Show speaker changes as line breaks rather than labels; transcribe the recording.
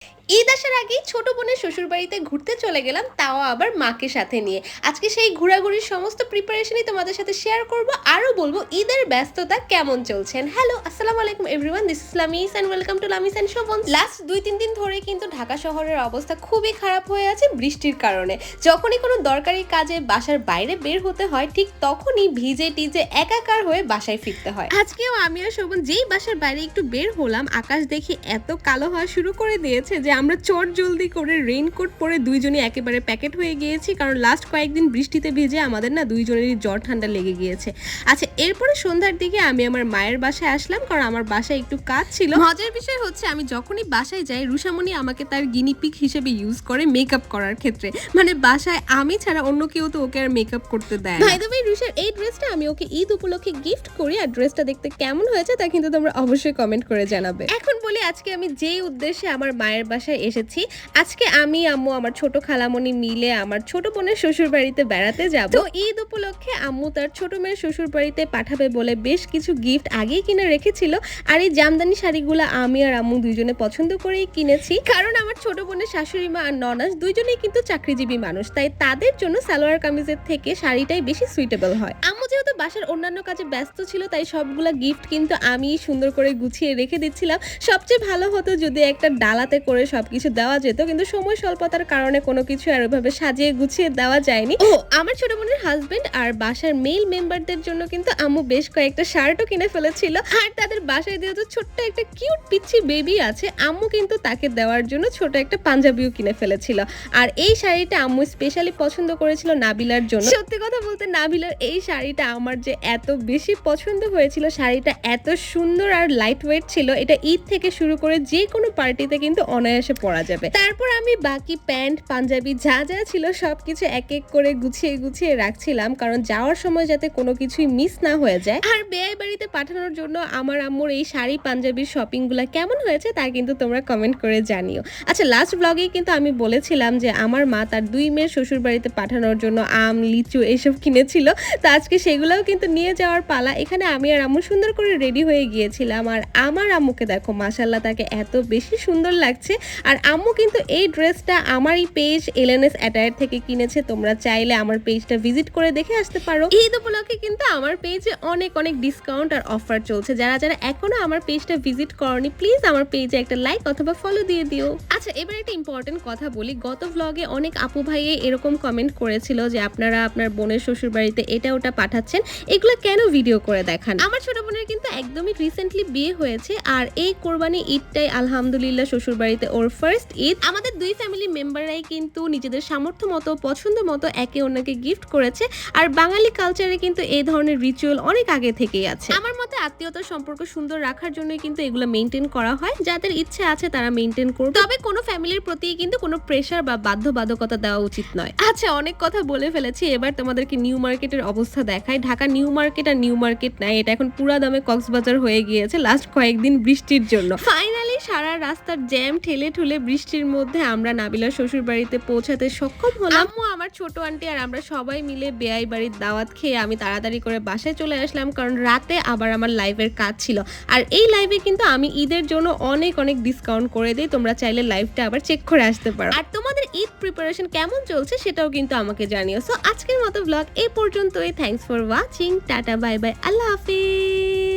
ঈদ আসার আগেই ছোট বোনের শ্বশুরবাড়িতে ঘুরতে চলে গেলাম, তাও আবার মাকে সাথে নিয়ে। আজকে সেই ঘোরাঘুরির সমস্ত প্রিপারেশনই তোমাদের সাথে শেয়ার করব, আরও বলবো ঈদের ব্যস্ততা কেমন চলছেন। হ্যালো, আসসালামু আলাইকুম everyone, this is Lamis and welcome to Lamis and Shovon. Last 2-3 দিন ধরে কিন্তু ঢাকা শহরের অবস্থা খুবই খারাপ হয়ে আছে বৃষ্টির কারণে। যখনই কোনো দরকারি কাজে বাসার বাইরে বের হতে হয়, ঠিক তখনই ভিজে টিজে একাকার হয়ে বাসায় ফিরতে হয়। আজকেও আমি আর শোভন যেই বাসার বাইরে একটু বের হলাম, আকাশ দেখি এত কালো হওয়া শুরু করে দিয়েছে যে আমরা চট জলদি করে রেইনকোট পরে দুইজনই একেবারে প্যাকেট হয়ে গিয়েছি, কারণ লাস্ট কয়েকদিন বৃষ্টিতে ভিজে আমাদের না দুইজনেরই জ্বর ঠান্ডা লেগে গিয়েছে। আচ্ছা, এরপরে সন্ধ্যার দিকে আমি আমার মায়ের বাসায় আসলাম, কারণ আমার বাসায় একটু কাজ ছিল। মজার বিষয় হচ্ছে, আমি যখনই বাসায় যাই রুষামণি আমাকে তার গিনিপিক হিসেবে ইউজ করে মেকআপ করার ক্ষেত্রে। মানে বাসায় আমি ছাড়া অন্য কেউ তো ওকে আর মেকআপ করতে দেয় না। বাই দ্য ওয়ে, রুষার এই ড্রেসটা আমি ওকে ঈদ উপলক্ষে গিফট করি, আর ড্রেসটা দেখতে কেমন হয়েছে তা কিন্তু তোমরা অবশ্যই কমেন্ট করে জানাবে। এখন বলি আজকে আমি যেই উদ্দেশ্যে আমার মায়ের বাসায় এসেছি। আজকে আমি, আম্মু, আমার ছোট খালামণি মিলে আমার ছোট বোনের শ্বশুর বাড়িতে বেড়াতে যাব। তো ঈদ উপলক্ষে আম্মু তার ছোট মেয়ের শ্বশুর বাড়িতে পাঠাবে বলে বেশ কিছু গিফট আগেই কিনে রেখেছিল, আর এই জামদানি শাড়িগুলো আমি আর আম্মু দুইজনে পছন্দ করেই কিনেছি, কারণ আমার ছোট বোনের শাশুড়ি মা আর ননাস দুইজনেই কিন্তু চাকরিজীবী মানুষ, তাই তাদের জন্য সালোয়ার কামিজের থেকে শাড়িটাই বেশি সুইটেবল হয়। আম্মু যেহেতু বাসার অন্যান্য কাজে ব্যস্ত ছিল, তাই সবগুলা গিফট কিন্তু আমি সুন্দর করে গুছিয়ে রেখে দিচ্ছিলাম। সবচেয়ে ভালো হতো যদি একটা ডালাতে করে সবকিছু দেওয়া যেত, কিন্তু সময় স্বল্পতার কারণে কোনো কিছু আর ওইভাবে সাজিয়ে গুছিয়ে দেওয়া যায়নি। ও, আমার ছোট বোনের হাজবেন্ড আর বাসার মেল মেম্বারদের জন্য কিন্তু আম্মু বেশ কয়েকটা শার্টও কিনে ফেলেছিল, আর তাদের বাসায় যেহেতু ছোট্ট একটা কিউট পিচ্ছি বেবি আছে, আম্মু কিন্তু তাকে দেওয়ার জন্য ছোট একটা পাঞ্জাবিও কিনে ফেলেছিল। আর এই শাড়িটা আম্মু স্পেশালি পছন্দ করেছিল নাবিলার জন্য। সত্যি কথা বলতে, নাবিলার এই শাড়িটা আমার যে এত বেশি পছন্দ হয়েছিল, শাড়িটা এত সুন্দর আর লাইট ওয়েট ছিল, এটা ঈদ থেকে শুরু করে যে কোনো পার্টিতে কিন্তু অনায়াসে পরা যাবে। তারপর আমি বাকি প্যান্ট পাঞ্জাবি যা যা ছিল সবকিছু এক এক করে গুছিয়ে গুছিয়ে রাখছিলাম, কারণ যাওয়ার সময় যাতে কোনো কিছুই মিস না হয়ে যায়। আর বেয়াই বাড়িতে পাঠানোর জন্য আমার আম্মুর এই শাড়ি পাঞ্জাবির শপিং গুলা কেমন হয়েছে তা কিন্তু তোমরা কমেন্ট করে জানিও। আচ্ছা, লাস্ট ব্লগে কিন্তু আমি বলেছিলাম যে আমার মা তার 2 মেয়ের শ্বশুর বাড়িতে পাঠানোর জন্য আম, লিচু এসব কিনেছিল, তো আজকে সেগুলোও কিন্তু নিয়ে যাওয়ার পালা। এখানে আমি আর আম্মু সুন্দর করে রেডি হয়ে গিয়েছিলাম, আর আমার আম্মুকে দেখো, মাশাআল্লাহ, তাকে এত বেশি সুন্দর লাগছে। আর আম্মু কিন্তু এই ড্রেসটা আমার এই পেজ এলএনএস অ্যাটায়ার থেকে কিনেছে, তোমরা চাইলে আমার পেজটা ভিজিট করে দেখে আসতে পারো। ঈদ উপলক্ষে কিন্তু আমার পেজে অনেক অনেক ডিসকাউন্ট আর অফার চলছে, যারা যারা এখনো আমার পেজটা ভিজিট করনি প্লিজ আমার পেজে একটা লাইক অথবা ফলো দিয়ে দিও। আচ্ছা, এবার একটা ইম্পর্টেন্ট কথা বলি, গত ভ্লগে অনেক আপু ভাইয়ে এরকম কমেন্ট করেছিল যে আপনারা আপনার বোনের শ্বশুর বাড়িতে এটা ওটা পাঠাচ্ছেন, এগুলো কেন ভিডিও করে দেখান। আমার ছোট বোনের কিন্তু একদমই রিসেন্টলি বিয়ে হয়েছে, আর এই কোরবানি ঈদটাই আলহামদুলিল্লাহ শ্বশুর বাড়িতে ওর ফার্স্ট ঈদ। আমাদের 2 ফ্যামিলি মেম্বাররাই কিন্তু নিজেদের সামর্থ্য মতো পছন্দ মতো একে অন্যকে গিফট করেছে, আর বাঙালি কালচারে কিন্তু এই ধরনের রিচুয়াল অনেক আগে থেকেই আছে। আমার মতে আত্মীয়তার সম্পর্ক সুন্দর রাখার জন্যই কিন্তু এগুলো মেনটেন করা হয়, যাদের ইচ্ছে আছে তারা মেনটেন করবে, তবে কোনো ফ্যামিলির প্রতি কিন্তু কোনো প্রেশার বা বাধ্যবাধকতা দেওয়া উচিত নয়। আচ্ছা, অনেক কথা বলে ফেলেছি, এবার তোমাদেরকে নিউ মার্কেটের অবস্থা দেখাই। ঢাকা নিউ মার্কেট আর নিউ মার্কেট নাই, এটা এখন পুরা দামে কক্সবাজার হয়ে গিয়েছে লাস্ট কয়েকদিন বৃষ্টির জন্য। ফাইনালি সারা রাস্তার জ্যাম ঠেলে ঠুলে বৃষ্টির মধ্যে আমরা নাবিলার শ্বশুর বাড়িতে পৌঁছাতে সক্ষম হলাম। আম্মু, আমার ছোট আন্টি আর আমরা সবাই মিলে বেয়াই বাড়ির দাওয়াত খেয়ে আমি তাড়াতাড়ি করে বাসায় চলে আসলাম, কারণ রাতে আবার আমার লাইভের কাজ ছিল। আর এই লাইভে কিন্তু আমি ঈদের জন্য অনেক অনেক ডিসকাউন্ট করে দিই, তোমরা চাইলে লাইভটা আবার চেক করে আসতে পারো। আর তোমাদের ঈদ প্রিপারেশন কেমন চলছে সেটাও কিন্তু আমাকে জানিও। সো আজকের মতো ব্লগ এই পর্যন্তই। Thanks for watching, tata, bye bye, Allah Hafiz.